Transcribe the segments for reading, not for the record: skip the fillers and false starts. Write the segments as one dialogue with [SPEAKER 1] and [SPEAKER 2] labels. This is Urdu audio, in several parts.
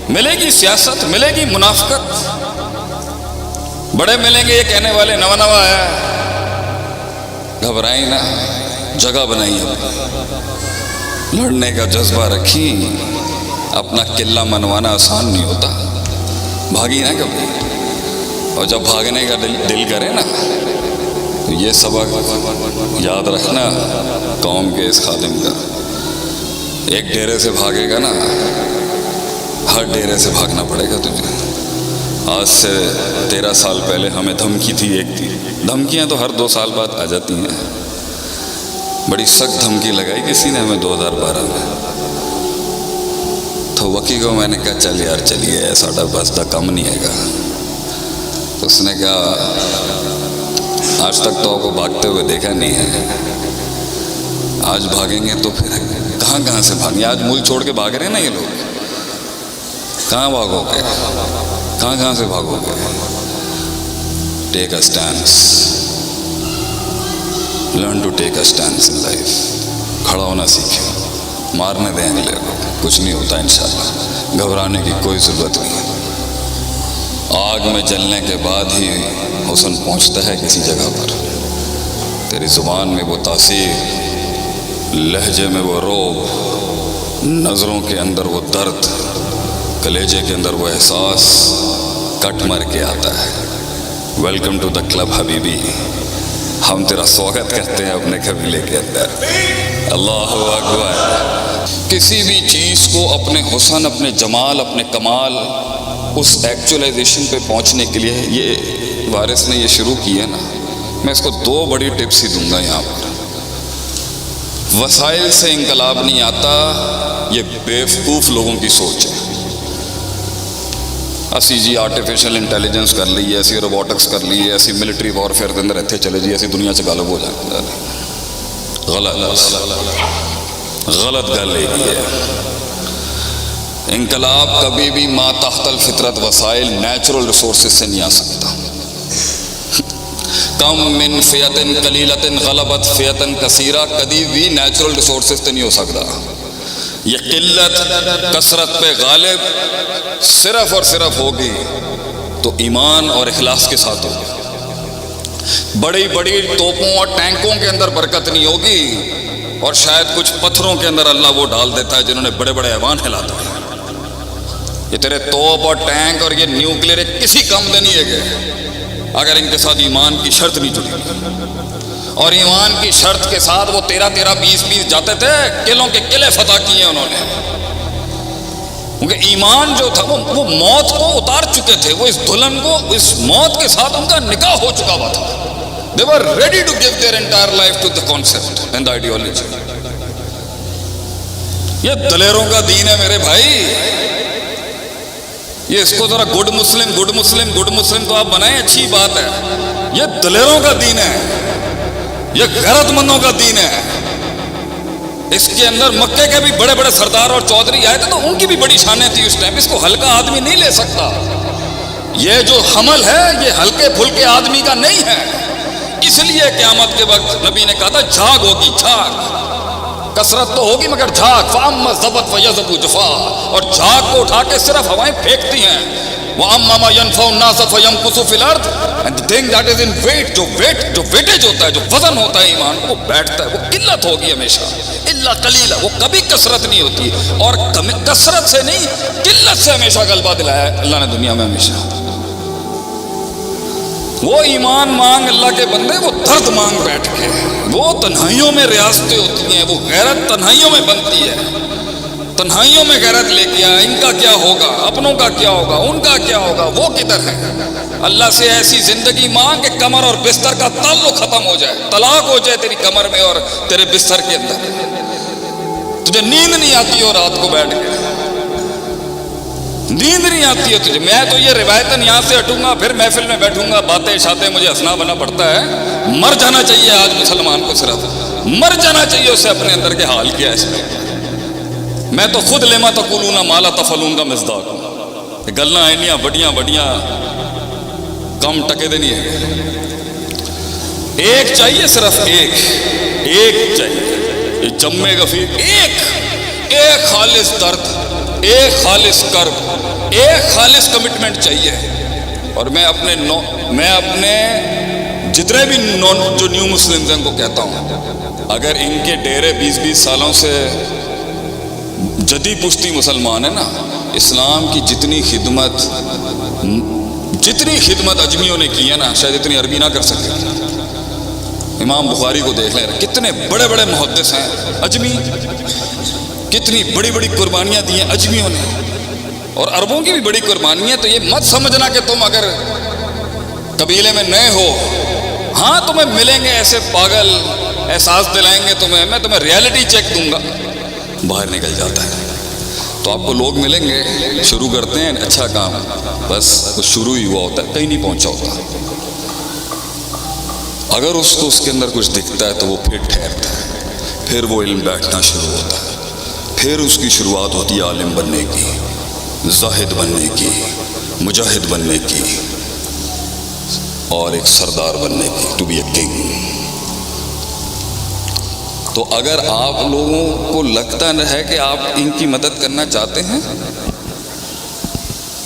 [SPEAKER 1] ملے گی سیاست، ملے گی منافقت، بڑے ملیں گے یہ کہنے والے نوا نوا آیا ہے، گھبرائیں نہ، جگہ بنائی اپنی، لڑنے کا جذبہ رکھی، اپنا قلعہ منوانا آسان نہیں ہوتا، بھاگی نہ کبھی، اور جب بھاگنے کا دل کرے نا تو یہ سبق یاد رکھنا قوم کے اس خادم کا، ایک ڈیرے سے بھاگے گا نا ہر ڈیرے سے بھاگنا پڑے گا تجھے۔ آج سے 13 سال پہلے ہمیں دھمکی تھی، ایک تھی، دھمکیاں تو ہر 2 سال بعد آ جاتی ہیں، بڑی سخت دھمکی لگائی کسی نے ہمیں 2012 میں، تو وکی کو میں نے کہا چل یار چلیے ساڈا بس دا کم نہیں ہے گا، اس نے کہا آج تک تو آپ کو بھاگتے ہوئے دیکھا نہیں ہے، آج بھاگیں گے تو پھر کہاں کہاں سے بھاگیں گے، آج ملک چھوڑ کے بھاگ رہے ہیں نا یہ لوگ، کہاں بھاگو گے، کہاں سے بھاگو گے؟ Take a stands, learn to take a stands in life, کھڑا ہونا سیکھیں، مارنے دیں اگلے کو، کچھ نہیں ہوتا انشاءاللہ، گھبرانے کی کوئی ضرورت نہیں، آگ میں جلنے کے بعد ہی حسن پہنچتا ہے کسی جگہ پر، تیری زبان میں وہ تاثیر، لہجے میں وہ روب، نظروں کے اندر وہ درد، کلیجے کے اندر وہ احساس کٹ مر کے آتا ہے۔ ویلکم ٹو دا کلب حبیبی، ہم تیرا سواگت کرتے ہیں اپنے قبیلے کے اندر، اللہ اکبر۔ کسی بھی چیز کو اپنے حسن، اپنے جمال، اپنے کمال، اس ایکچولائزیشن پہ پہنچنے کے لیے یہ وارث نے یہ شروع کی ہے نا، میں اس کو 2 بڑی ٹپس ہی دوں گا یہاں پر۔ وسائل سے انقلاب نہیں آتا، یہ بیوقوف لوگوں کی سوچ ہے، اسی جی آرٹیفیشل انٹیلیجنس کر لی ہے، ایسی روبوٹکس کر لی ہے، ایسی ملٹری وارفیئر کے اندر اتنے چلے جی، ایسی دنیا سے غالب ہو جائیں، غلط گل ہے۔ انقلاب کبھی بھی ما تحت الفطرت وسائل، نیچرل ریسورسز سے نہیں آ سکتا۔ کم من فیتن قلیلتن غلبت فیتن کثیرہ، کبھی بھی نیچرل ریسورسز سے نہیں ہو سکتا، یہ قلت کثرت پہ غالب صرف اور صرف ہوگی تو ایمان اور اخلاص کے ساتھ ہوگی۔ بڑی بڑی توپوں اور ٹینکوں کے اندر برکت نہیں ہوگی، اور شاید کچھ پتھروں کے اندر اللہ وہ ڈال دیتا ہے جنہوں نے بڑے بڑے ایوان ہلا دیے۔ یہ تیرے توپ اور ٹینک اور یہ نیوکلیر کسی کام دے نہیں ہے گئے اگر ان کے ساتھ ایمان کی شرط نہیں جڑی، اور ایمان کی شرط کے ساتھ وہ 13 20 جاتے تھے، قلعوں کے قلعے فتح کیے انہوں نے، کیونکہ ایمان جو تھا وہ موت کو اتار چکے تھے، وہ اس دلہن کو، اس موت کے ساتھ ان کا نکاح ہو چکا ہوا تھا۔ They were ready to give their entire life to the concept and the ideology۔ یہ دلیروں کا دین ہے میرے بھائی، یہ اس کو ذرا گڈ مسلم تو آپ بنائیں، اچھی بات ہے، یہ دلیروں کا دین ہے، یہ غیرت مندوں کا دین ہے۔ اس کے اندر مکے کے بھی بڑے بڑے سردار اور چودھری آئے تھے تو ان کی بھی بڑی شانیں تھی اس ٹائم، اس کو ہلکا آدمی نہیں لے سکتا، یہ جو حمل ہے یہ ہلکے پھلکے آدمی کا نہیں ہے۔ اس لیے قیامت کے وقت نبی نے کہا تھا جھاگ ہوگی، جھاگ، کثرت تو ہوگی مگر جھاگ، فَأَمَّا الزَّبَتْ فَيَذْهَبُ جُفَاءً، اور جھاگ کو اٹھا کے صرف ہوائیں پھینکتی ہیں، وَأَمَّا مَا يَنْفَعُ النَّاسَ فَيَمْكُثُ فِي الْأَرْضِ، and the thing that is in weight، جو ویٹیج ہوتا ہے، جو وزن ہوتا ہے ایمان، وہ بیٹھتا ہے، وہ قلت ہوگی ہمیشہ، الا قلیلہ، وہ کبھی کثرت نہیں ہوتی، اور کثرت سے نہیں قلت سے ہمیشہ غلبہ دلایا ہے اللہ نے دنیا میں ہمیشہ۔ وہ ایمان مانگ اللہ کے بندے، وہ درد مانگ بیٹھ کے، وہ تنہائیوں میں ریاستیں ہوتی ہیں، وہ غیرت تنہائیوں میں بنتی ہے، تنہائیوں میں غیرت لے کے آیا، ان کا کیا ہوگا، اپنوں کا کیا ہوگا، ان کا کیا ہوگا، وہ کدھر ہے؟ اللہ سے ایسی زندگی مانگ کہ کمر اور بستر کا تعلق ختم ہو جائے، طلاق ہو جائے تیری کمر میں اور تیرے بستر کے اندر، تجھے نیند نہیں آتی ہو رات کو بیٹھ کے، نیند نہیں آتی ہے تجھے۔ میں تو یہ روایتاً یہاں سے ہٹوں گا، پھر محفل میں بیٹھوں گا، باتیں شاتیں مجھے ہنسنا بنا پڑتا ہے، مر جانا چاہیے آج مسلمان کو، صرف مر جانا چاہیے اسے، اپنے اندر کے حال کیا ہے اس میں۔ میں تو خود لما تقولون ما لا تفعلون کا مصداق ہوں، گلاں اینیاں بڑیاں کم ٹکے دے نہیں ہے، ایک چاہیے، صرف ایک چاہیے، یہ جمے غفیر، ایک خالص درد، ایک خالص کرب، ایک خالص کمٹمنٹ چاہیے. اور میں اپنے جتنے بھی جو نیو مسلمز ہیں ان کو کہتا ہوں، اگر ان کے ڈیرے 20 سالوں سے جدی پشتی مسلمان ہیں نا، اسلام کی جتنی خدمت اجمیوں نے کی ہے نا، شاید اتنی عربی نہ کر سکے. امام بخاری کو دیکھ لیں، کتنے بڑے بڑے محدث ہیں اجمی، کتنی بڑی بڑی قربانیاں دی ہیں اجمیوں نے، اور عربوں کی بھی بڑی قربانی ہے. تو یہ مت سمجھنا کہ تم اگر قبیلے میں نئے ہو، ہاں تمہیں ملیں گے ایسے پاگل، احساس دلائیں گے تمہیں، میں تمہیں ریالٹی چیک دوں گا. باہر نکل جاتا ہے تو آپ کو لوگ ملیں گے، شروع کرتے ہیں اچھا کام، بس کچھ شروع ہی ہوا ہوتا ہے، کہیں نہیں پہنچا ہوتا. اگر اس کو اس کے اندر کچھ دکھتا ہے تو وہ پھر ٹھہرتا ہے، پھر وہ علم بیٹھنا شروع ہوتا ہے، پھر اس کی شروعات ہوتی ہے عالم بننے کی، زاہد بننے کی، مجاہد بننے کی، اور ایک سردار بننے کی، ٹو بی اے کنگ. تو اگر آپ لوگوں کو لگتا ہے کہ آپ ان کی مدد کرنا چاہتے ہیں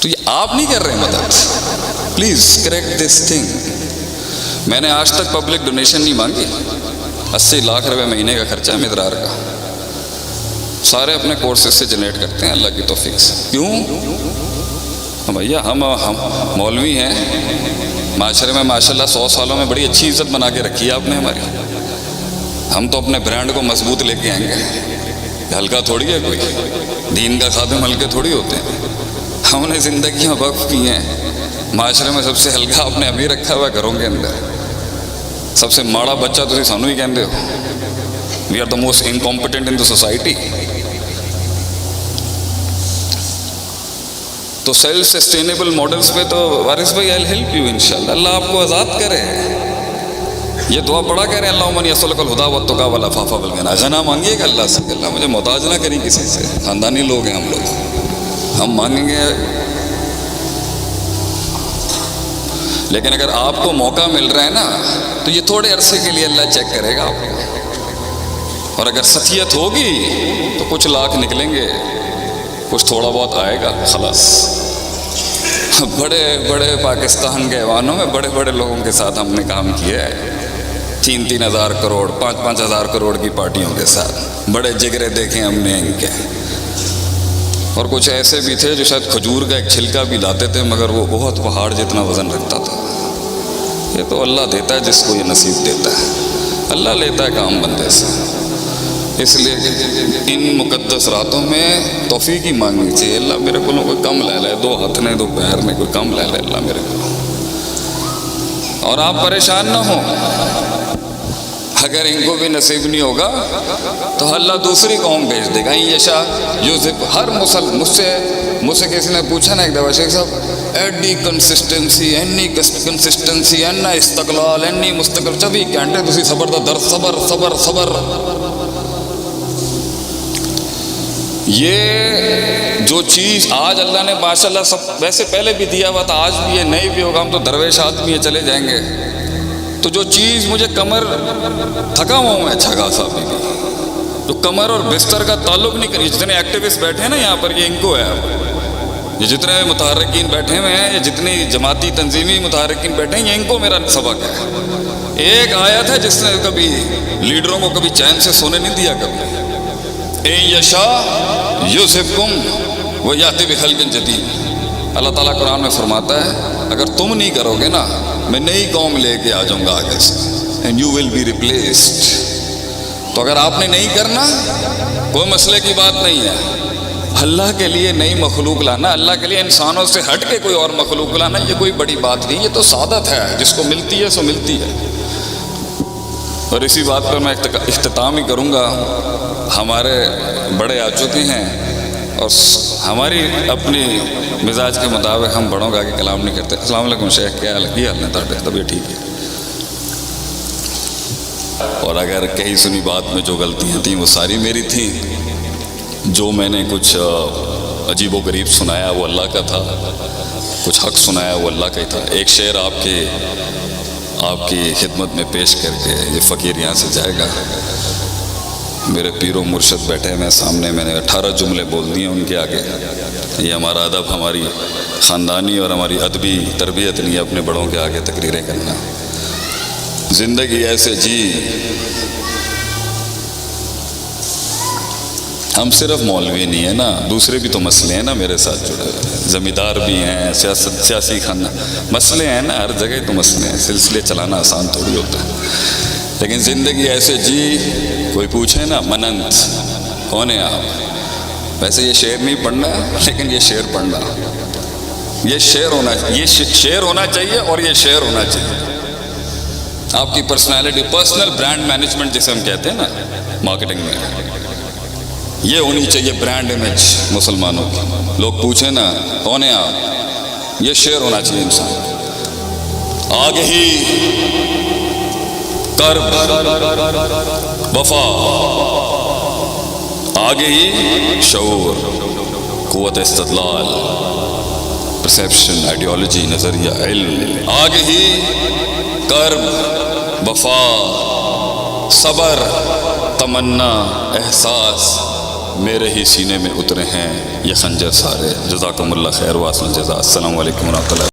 [SPEAKER 1] تو یہ آپ نہیں کر رہے مدد. Please correct this thing. میں نے آج تک پبلک ڈونیشن نہیں مانگی. 80 لاکھ روپے مہینے کا خرچہ ہے مدرار کا، سارے اپنے کورسز سے جنریٹ کرتے ہیں اللہ کی توفیق سے. کیوں بھیا؟ ہم مولوی ہیں، معاشرے میں ماشاءاللہ 100 سالوں میں بڑی اچھی عزت بنا کے رکھی ہے آپ نے ہماری. ہم تو اپنے برانڈ کو مضبوط لے کے آئیں گے. ہلکا تھوڑی ہے کوئی، دین کا خادم ہلکے تھوڑی ہوتے ہیں. ہم نے زندگیاں وقف کی ہیں. معاشرے میں سب سے ہلکا آپ نے ابھی رکھا ہوا ہے گھروں کے اندر. سب سے ماڑا بچہ تسی سانو ہی کہندے ہو. We are the most incompetent in the society. تو سیلف سسٹینیبل ماڈلز پہ تو وارث بھائی آئی ہیلپ یو انشاءاللہ. اللہ آپ کو آزاد کرے. یہ دعا پڑھا کریں، اللہم انی اسألک الہدی والتقی والعفاف والغنی. غنا مانگیے گا اللہ سے، اللہ مجھے محتاج نہ کریں کسی سے. خاندانی لوگ ہیں ہم لوگ، ہم مانگیں گے. لیکن اگر آپ کو موقع مل رہا ہے نا تو یہ تھوڑے عرصے کے لیے اللہ چیک کرے گا آپ کو. اور اگر ستیت ہوگی تو کچھ لاکھ نکلیں گے، کچھ تھوڑا بہت آئے گا، خلاص. بڑے بڑے پاکستان کے ایوانوں میں بڑے بڑے لوگوں کے ساتھ ہم نے کام کیا ہے. 3-3 ہزار کروڑ، 5-5 ہزار کروڑ کی پارٹیوں کے ساتھ بڑے جگرے دیکھے ہم نے ان کے. اور کچھ ایسے بھی تھے جو شاید کھجور کا ایک چھلکا بھی لاتے تھے مگر وہ بہت پہاڑ جتنا وزن رکھتا تھا. یہ تو اللہ دیتا ہے جس کو یہ نصیب دیتا ہے. اللہ لیتا ہے کام بندے سے. اس لیے ان مقدس راتوں میں توفیق ہی مانگنی چاہیے. اللہ میرے کو کوئی کم لے لے، 2 ہاتھ نے 2 پیر نے کوئی کم لے لے اللہ میرے کو. اور آپ پریشان نہ ہوں، اگر ان کو بھی نصیب نہیں ہوگا تو اللہ دوسری قوم بھیج دے گا. یشا یوسف. ہر مجھ سے کسی نے پوچھا نا ایک دفعہ، شیخ صاحب ایڈی کنسسٹنسی، اینا استقلال، اینی مستقل. 24 گھنٹے تسی صبر دا در صبر صبر صبر. یہ جو چیز آج اللہ نے ماشاءاللہ سب ویسے پہلے بھی دیا ہوا تھا، آج بھی یہ نہیں بھی ہوگا. ہم تو درویش آدمی چلے جائیں گے. تو جو چیز مجھے کمر تھکا ہوا ہوں میں اچھا خاصا بھی، تو کمر اور بستر کا تعلق نہیں کریے. جتنے ایکٹیوسٹ بیٹھے ہیں نا یہاں پر، یہ ان کو ہے. یہ جتنے متحرکین بیٹھے ہوئے ہیں، یہ جتنی جماعتی تنظیمی متحرکین بیٹھے ہیں، یہ ان کو میرا سبق ہے. ایک آیت ہے جس نے کبھی لیڈروں کو کبھی چین سے سونے نہیں دیا. کبھی اِن یشاء یُذْہِبْکُم وَیَأْتِ بِخَلْقٍ جَدِیدٍ. اللہ تعالیٰ قرآن میں فرماتا ہے اگر تم نہیں کرو گے نا، میں نئی قوم لے کے آ جاؤں گا آگے سے. And you will be replaced. تو اگر آپ نے نہیں کرنا، کوئی مسئلے کی بات نہیں ہے. اللہ کے لیے نئی مخلوق لانا، اللہ کے لیے انسانوں سے ہٹ کے کوئی اور مخلوق لانا، یہ کوئی بڑی بات نہیں. یہ تو سعادت ہے، جس کو ملتی ہے سو ملتی ہے. اور اسی بات پر میں اختتام ہی کروں گا. ہمارے بڑے آ چکے ہیں اور ہماری اپنی مزاج کے مطابق ہم بڑوں کا آگے کلام نہیں کرتے. السلام علیکم شیخ، کیا حال ہے طبیعت ٹھیک ہے؟ اور اگر کہیں سنی بات میں جو غلطیاں تھیں وہ ساری میری تھیں. جو میں نے کچھ عجیب و غریب سنایا وہ اللہ کا تھا، کچھ حق سنایا وہ اللہ کا ہی تھا. ایک شعر آپ کی خدمت میں پیش کر کے یہ فقیر یہاں سے جائے گا. میرے پیر و مرشد بیٹھے ہیں سامنے، میں نے 18 جملے بول دیے ان کے آگے. یہ ہمارا ادب، ہماری خاندانی اور ہماری ادبی تربیت نہیں ہے اپنے بڑوں کے آگے تقریریں کرنا. زندگی ایسے جی. ہم صرف مولوی نہیں ہیں نا، دوسرے بھی تو مسئلے ہیں نا میرے ساتھ جڑے ہوئے، زمیندار بھی ہیں، سیاسی خانہ، مسئلے ہیں نا، ہر جگہ تو مسئلے ہیں. سلسلے چلانا آسان تھوڑی ہوتا ہے. لیکن زندگی ایسے جی. کوئی پوچھے نا مننت کون ہے آپ، ویسے یہ شعر نہیں پڑھنا لیکن یہ شعر پڑھنا. یہ شعر ہونا چاہیے اور یہ شعر ہونا چاہیے. آپ کی پرسنالٹی، پرسنل برانڈ مینجمنٹ جسے ہم کہتے ہیں نا مارکیٹنگ میں، یہ ہونی چاہیے برانڈ امیج مسلمانوں کی. لوگ پوچھیں نا کون ہے آپ، یہ شعر ہونا چاہیے انسان. آگے ہی کرب وفا، آگے ہی شعور، قوت استدلال، پرسیپشن، آئیڈیالوجی، نظریہ، علم. آگے ہی کرب وفا، صبر، تمنا، احساس میرے ہی سینے میں اترے ہیں یہ خنجر سارے. جزاکم اللہ خیر واسل الجزا. السلام علیکم ورحمۃ اللہ.